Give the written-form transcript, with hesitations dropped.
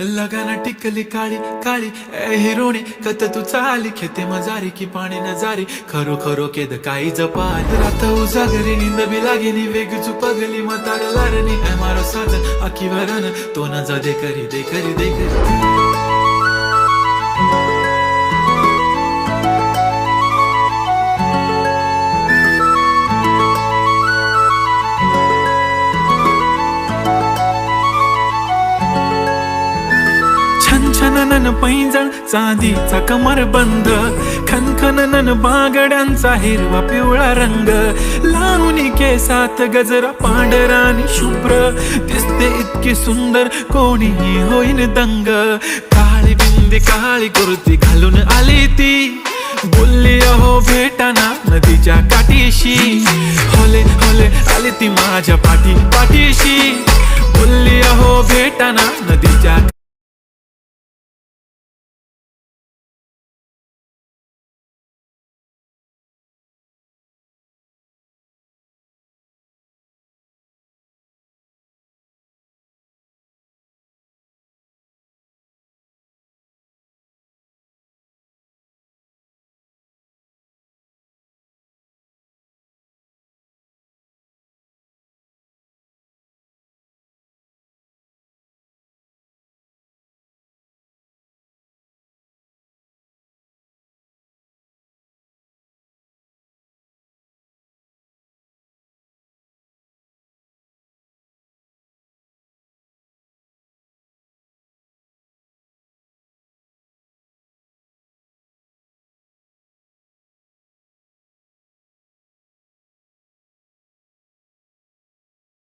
लगाना टिकली काळी काळी ए हिरोणी कत तू चाली खेते मजारी की पाणी नजारी खरो खरो केद काही जपाल रात उजागरी निंद बी लागेनी वेग चुपगली मतार लारणी ए मारो साज आखी भरन तो न जा दे करी दे करी दे करी छनछनन पैंजण चांदीचा कमर बंद खनखनन बांगड्यांचा हिरवा पिवळा रंग लावणी केसात गजरा पांढरा आणि शुभ्र दिसते इतकी सुंदर कोणीही होईन दंग काळी बिंदी काळी कुर्ती घालून आली ती बोलली अहो भेटाना नदीच्या काठीशी होले होले आली ती माझ्या पाठीशी बोलली अहो भेटाना नदीच्या